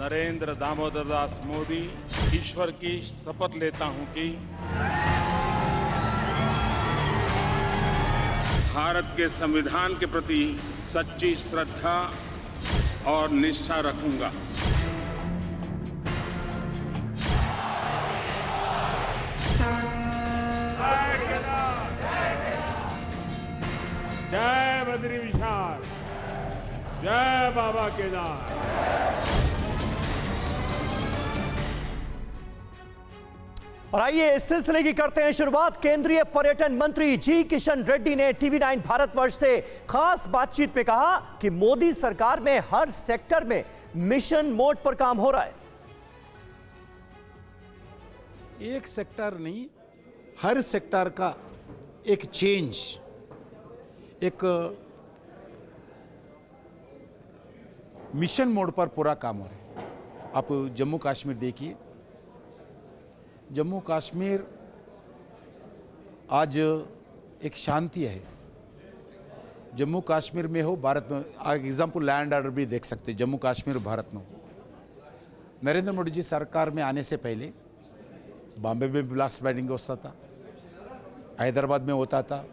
नरेंद्र दामोदर दास मोदी ईश्वर की शपथ लेता हूं कि भारत के संविधान के प्रति सच्ची श्रद्धा और निष्ठा रखूंगा। जय बद्री विशाल, जय बाबा केदार। और आइए इस सिलसिले की करते हैं शुरुआत। केंद्रीय पर्यटन मंत्री जी किशन रेड्डी ने टीवी9 भारतवर्ष से खास बातचीत में कहा कि मोदी सरकार में हर सेक्टर में मिशन मोड पर काम हो रहा है। एक सेक्टर नहीं, हर सेक्टर का एक चेंज, एक मिशन मोड पर पूरा काम हो रहा है। आप जम्मू कश्मीर देखिए, जम्मू कश्मीर आज एक शांति है। जम्मू कश्मीर में हो, भारत में एग्जाम्पल लैंड ऑर्डर भी देख सकते हैं। जम्मू कश्मीर भारत में हो, नरेंद्र मोदी जी सरकार में आने से पहले बॉम्बे में ब्लास्ट बैटिंग होता था, हैदराबाद में होता था।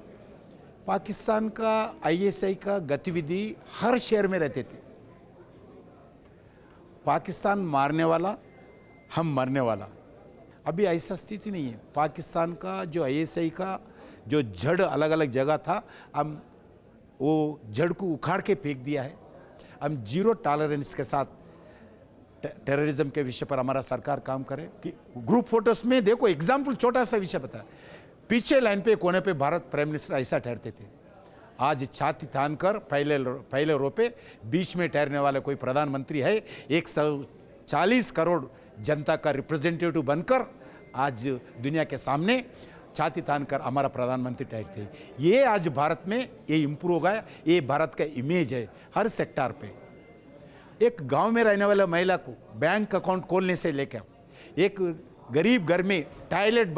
पाकिस्तान का आईएसआई का गतिविधि हर शहर में रहते थे। पाकिस्तान मारने वाला, हम मरने वाला। अभी ऐसा स्थिति नहीं है। पाकिस्तान का जो आईएसआई का जो जड़ अलग अलग जगह था, हम वो जड़ को उखाड़ के फेंक दिया है। हम जीरो टॉलरेंस के साथ टेररिज्म के विषय पर हमारा सरकार काम करे। कि ग्रुप फोटोस में देखो, एग्जाम्पल छोटा सा विषय बताया, पीछे लाइन पे कोने पे भारत प्राइम मिनिस्टर ऐसा ठहरते थे। आज छाती तान कर पहले रो पे बीच में ठहरने वाला कोई प्रधानमंत्री है। 140 करोड़ जनता का रिप्रेजेंटेटिव बनकर आज दुनिया के सामने छाती तान कर हमारा प्रधानमंत्री ठहरते हैं। ये आज भारत में ये इम्प्रूव हो गया। ये भारत का इमेज है हर सेक्टर पे। एक गांव में रहने वाले महिला को बैंक अकाउंट खोलने से लेकर, एक गरीब घर में टॉयलेट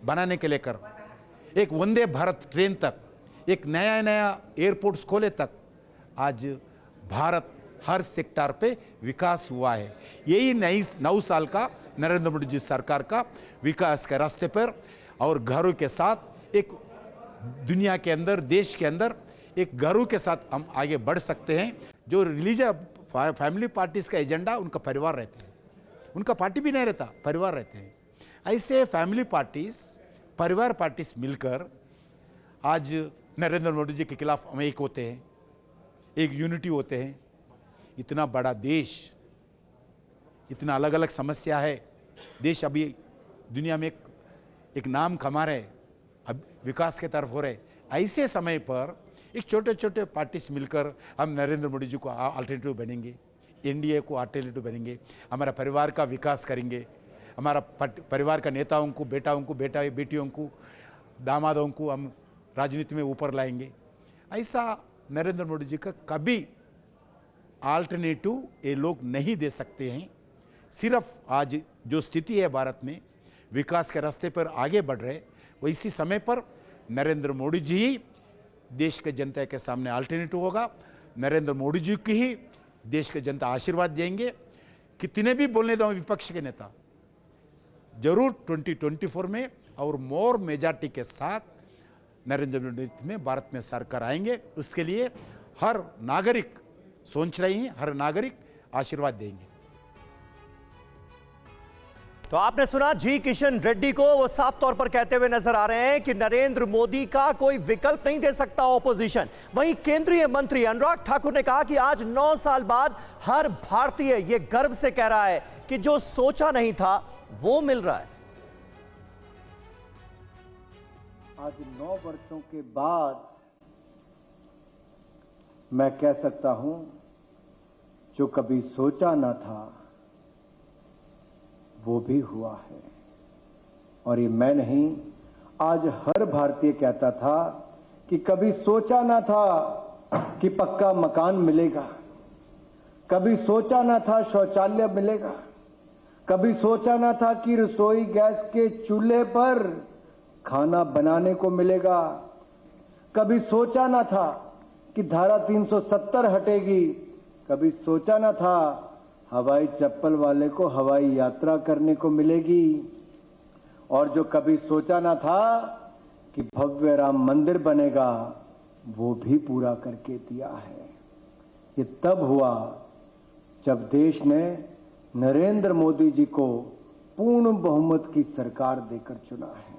बनाने के लेकर, एक वंदे भारत ट्रेन तक, एक नया एयरपोर्ट्स खोले तक, आज भारत हर सेक्टर पे विकास हुआ है। यही 9 साल का नरेंद्र मोदी जी सरकार का विकास के रास्ते पर और घरों के साथ एक दुनिया के अंदर, देश के अंदर एक घरों के साथ हम आगे बढ़ सकते हैं। जो रिलीजियस फैमिली पार्टीज का एजेंडा, उनका परिवार रहते हैं, उनका पार्टी भी नहीं रहता, परिवार रहते हैं। ऐसे फैमिली पार्टीज, परिवार पार्टीज मिलकर आज नरेंद्र मोदी जी के खिलाफ हम एक होते हैं, एक यूनिटी होते हैं। इतना बड़ा देश, इतना अलग अलग समस्या है, देश अभी दुनिया में एक नाम कमा रहे, अब विकास के तरफ हो रहे। ऐसे समय पर एक छोटे छोटे पार्टीज मिलकर हम नरेंद्र मोदी जी को अल्टरनेटिव बनेंगे, एनडीए को अल्टरनेटिव बनेंगे, हमारा परिवार का विकास करेंगे, हमारा परिवार का नेताओं को, बेटियों को, दामादों को हम राजनीति में ऊपर लाएंगे। ऐसा नरेंद्र मोदी जी का कभी अल्टरनेटिव ये लोग नहीं दे सकते हैं। सिर्फ आज जो स्थिति है भारत में, विकास के रास्ते पर आगे बढ़ रहे, वैसी समय पर नरेंद्र मोदी जी ही देश के जनता के सामने अल्टरनेटिव होगा। नरेंद्र मोदी जी की ही देश के जनता आशीर्वाद देंगे। कितने भी बोलने दो विपक्ष के नेता, जरूर 2024 में और मोर मेजॉरिटी के साथ नरेंद्र मोदी में भारत में सरकार आएंगे। उसके लिए हर नागरिक सोच रही हैं, हर नागरिक आशीर्वाद देंगे। तो आपने सुना जी किशन रेड्डी को, वो साफ तौर पर कहते हुए नजर आ रहे हैं कि नरेंद्र मोदी का कोई विकल्प नहीं दे सकता ऑपोजिशन। वहीं केंद्रीय मंत्री अनुराग ठाकुर ने कहा कि आज 9 साल बाद हर भारतीय ये गर्व से कह रहा है कि जो सोचा नहीं था वो मिल रहा है। आज 9 वर्षों के बाद मैं कह सकता हूं, जो कभी सोचा ना था वो भी हुआ है। और ये मैं नहीं, आज हर भारतीय कहता था कि कभी सोचा ना था कि पक्का मकान मिलेगा, कभी सोचा ना था शौचालय मिलेगा, कभी सोचा ना था कि रसोई गैस के चूल्हे पर खाना बनाने को मिलेगा, कभी सोचा ना था कि धारा 370 हटेगी, कभी सोचा ना था हवाई चप्पल वाले को हवाई यात्रा करने को मिलेगी और जो कभी सोचा ना था कि भव्य राम मंदिर बनेगा वो भी पूरा करके दिया है। ये तब हुआ जब देश ने नरेंद्र मोदी जी को पूर्ण बहुमत की सरकार देकर चुना है।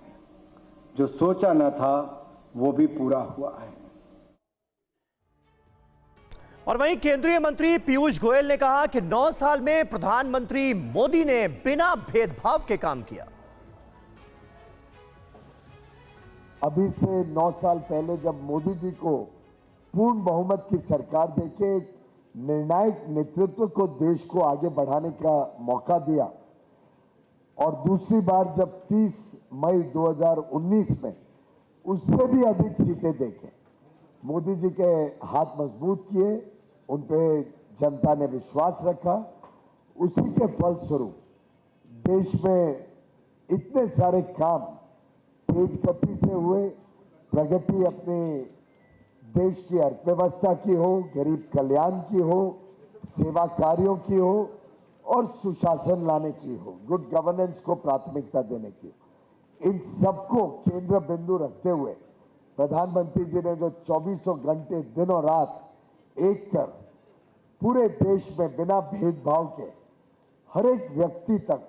जो सोचा ना था वो भी पूरा हुआ है। और वहीं केंद्रीय मंत्री पीयूष गोयल ने कहा कि 9 साल में प्रधानमंत्री मोदी ने बिना भेदभाव के काम किया। अभी से 9 साल पहले जब मोदी जी को पूर्ण बहुमत की सरकार देके निर्णायक नेतृत्व को देश को आगे बढ़ाने का मौका दिया और दूसरी बार जब 30 मई 2019 में उससे भी अधिक सीटें देके मोदी जी के हाथ मजबूत किए, उन पे जनता ने विश्वास रखा, उसी के फलस्वरूप देश में इतने सारे काम तेज गति से हुए। प्रगति अपने देश की अर्थव्यवस्था की हो, गरीब कल्याण की हो, सेवा कार्यों की हो और सुशासन लाने की हो, गुड गवर्नेंस को प्राथमिकता देने की हो, इन सबको केंद्र बिंदु रखते हुए प्रधानमंत्री जी ने जो 24 घंटे दिन और रात एक कर पूरे देश में बिना भेदभाव के हर एक व्यक्ति तक,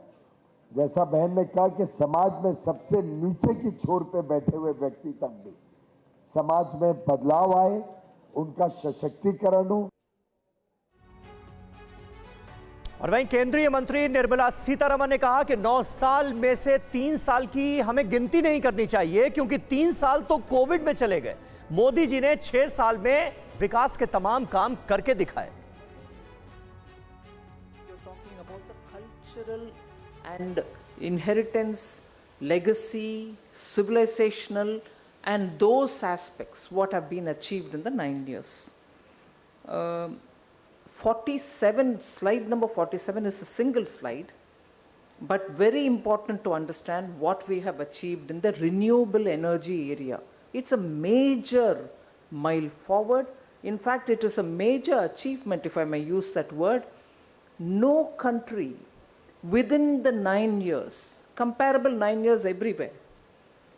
जैसा बहन ने कहा कि समाज में सबसे नीचे की छोर पे बैठे हुए व्यक्ति तक भी समाज में बदलाव आए, उनका सशक्तिकरण हो। और वहीं केंद्रीय मंत्री निर्मला सीतारमण ने कहा कि 9 साल में से 3 साल की हमें गिनती नहीं करनी चाहिए क्योंकि 3 साल तो कोविड में चले गए। मोदी जी ने 6 साल में विकास के तमाम काम करके दिखाए। Cultural and inheritance, legacy, civilizational, and those aspects, what have been achieved in the 9 years. 47, slide number 47 is a single slide, but very important to understand what we have achieved in the renewable energy area. It's a major mile forward. In fact, it is a major achievement, if I may use that word. No country within the 9 years, comparable 9 years everywhere,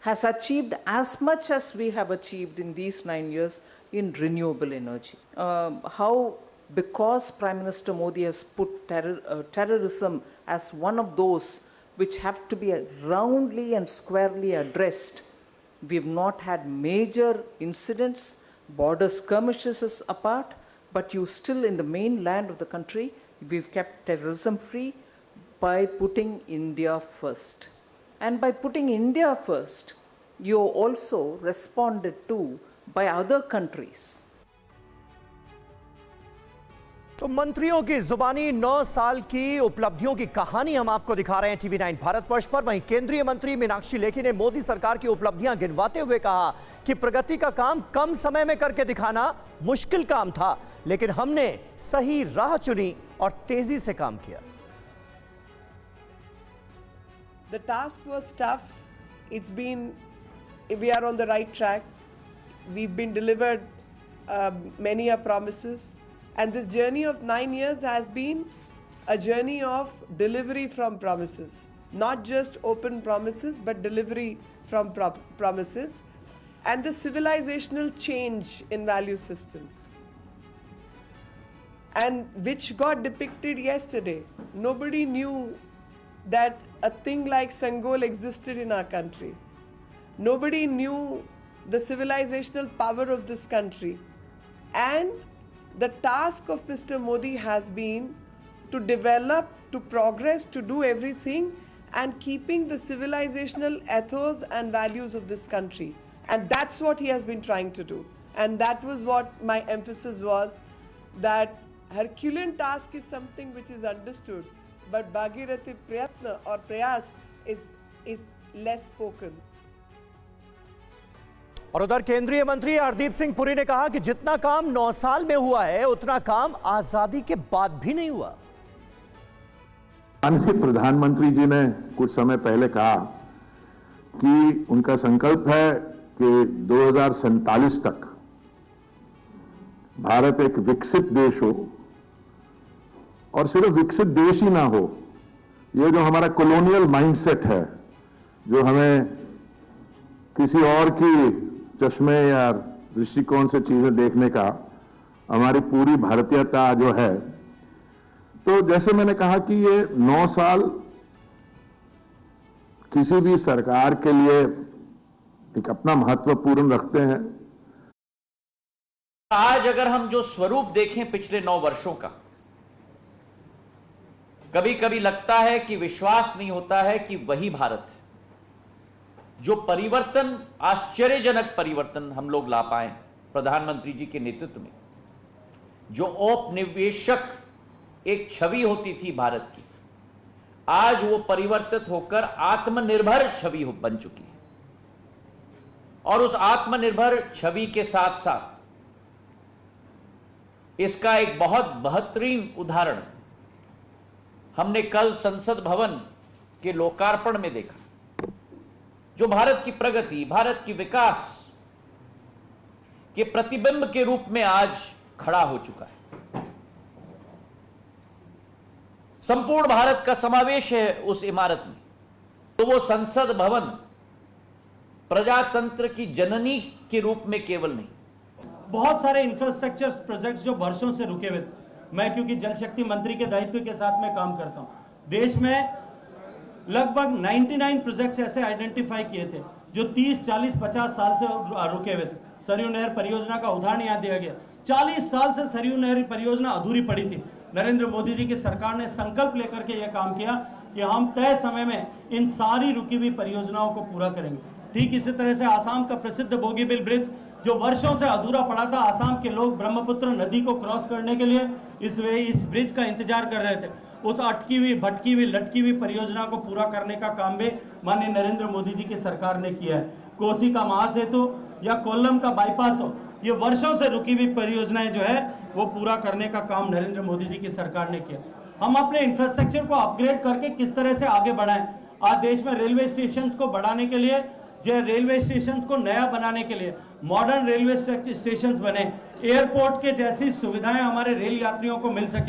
has achieved as much as we have achieved in these 9 years in renewable energy. How, because Prime Minister Modi has put terrorism as one of those which have to be roundly and squarely addressed, we have not had major incidents, border skirmishes is apart, but you still in the mainland of the country, we've kept terrorism free by putting India first. And by putting India first, you also responded to by other countries. तो मंत्रियों की जुबानी 9 साल की उपलब्धियों की कहानी हम आपको दिखा रहे हैं टीवी 9 भारतवर्ष पर। वहीं केंद्रीय मंत्री मीनाक्षी लेखी ने मोदी सरकार की उपलब्धियां गिनवाते हुए कहा कि प्रगति का काम कम समय में करके दिखाना मुश्किल काम था, लेकिन हमने सही राह चुनी और तेजी से काम किया। The task was tough. We are on the right track. We've been delivered many promises. And this journey of 9 years has been a journey of delivery from promises. Not just open promises, but delivery from promises. And the civilizational change in value system. And which got depicted yesterday. Nobody knew that a thing like Sangol existed in our country. Nobody knew the civilizational power of this country. And the task of Mr. Modi has been to develop, to progress, to do everything and keeping the civilizational ethos and values of this country. And that's what he has been trying to do. And that was what my emphasis was, that Herculean task is something which is understood, but Bhagirathi Prayatna or Prayas is less spoken. और उधर केंद्रीय मंत्री हरदीप सिंह पुरी ने कहा कि जितना काम 9 साल में हुआ है उतना काम आजादी के बाद भी नहीं हुआ। माननीय प्रधानमंत्री जी ने कुछ समय पहले कहा कि उनका संकल्प है कि 2047 तक भारत एक विकसित देश हो और सिर्फ विकसित देश ही ना हो, ये जो हमारा कॉलोनियल माइंडसेट है, जो हमें किसी और की चश्मे या दृष्टिकोण से चीजें देखने का, हमारी पूरी भारतीयता जो है, तो जैसे मैंने कहा कि ये 9 साल किसी भी सरकार के लिए एक अपना महत्वपूर्ण रखते हैं। आज अगर हम जो स्वरूप देखें पिछले 9 वर्षों का, कभी कभी लगता है कि विश्वास नहीं होता है कि वही भारत है। जो परिवर्तन, आश्चर्यजनक परिवर्तन हम लोग ला पाए प्रधानमंत्री जी के नेतृत्व में, जो औपनिवेशक एक छवि होती थी भारत की, आज वो परिवर्तित होकर आत्मनिर्भर छवि बन चुकी है। और उस आत्मनिर्भर छवि के साथ साथ इसका एक बहुत बेहतरीन उदाहरण हमने कल संसद भवन के लोकार्पण में देखा, जो भारत की प्रगति, भारत की विकास के प्रतिबिंब के रूप में आज खड़ा हो चुका है। संपूर्ण भारत का समावेश है उस इमारत में। तो वो संसद भवन प्रजातंत्र की जननी के रूप में केवल नहीं, बहुत सारे इंफ्रास्ट्रक्चर प्रोजेक्ट्स जो वर्षों से रुके हुए थे, मैं क्योंकि जल शक्ति मंत्री के दायित्व के साथ में काम करता हूं, देश में लगभग 99 प्रोजेक्ट्स ऐसे आइडेंटिफाई किए थे जो 30, 40, 50 साल से रुके हुए थे। सरयू नहर परियोजना का उदाहरण यहां दिया गया। 40 साल से सरयू नहर परियोजना अधूरी पड़ी थी। नरेंद्र मोदी जी की सरकार ने संकल्प लेकर के यह काम किया कि हम तय समय में इन सारी रुकी हुई परियोजनाओं को पूरा करेंगे। ठीक इसी तरह से आसाम का प्रसिद्ध बोगीबिल ब्रिज जो वर्षों से अधूरा पड़ा था, आसाम के लोग ब्रह्मपुत्र नदी को क्रॉस करने के लिए इस ब्रिज का इंतजार कर रहे थे। उस अटकी हुई, भटकी हुई, लटकी हुई परियोजना को पूरा करने का काम भी माननीय नरेंद्र मोदी जी की सरकार ने किया है। कोसी का महासेतु या कोल्लम का बाईपास हो, ये वर्षों से रुकी हुई परियोजनाएं जो है वो पूरा करने का काम नरेंद्र मोदी जी की सरकार ने किया। हम अपने इंफ्रास्ट्रक्चर को अपग्रेड करके किस तरह से आगे बढ़ाएं। आज देश में रेलवे स्टेशन को बढ़ाने के लिए, जो रेलवे स्टेशन को नया बनाने के लिए मॉडर्न रेलवे स्टेशन बने, एयरपोर्ट के जैसी सुविधाएं हमारे रेल यात्रियों को मिल सके।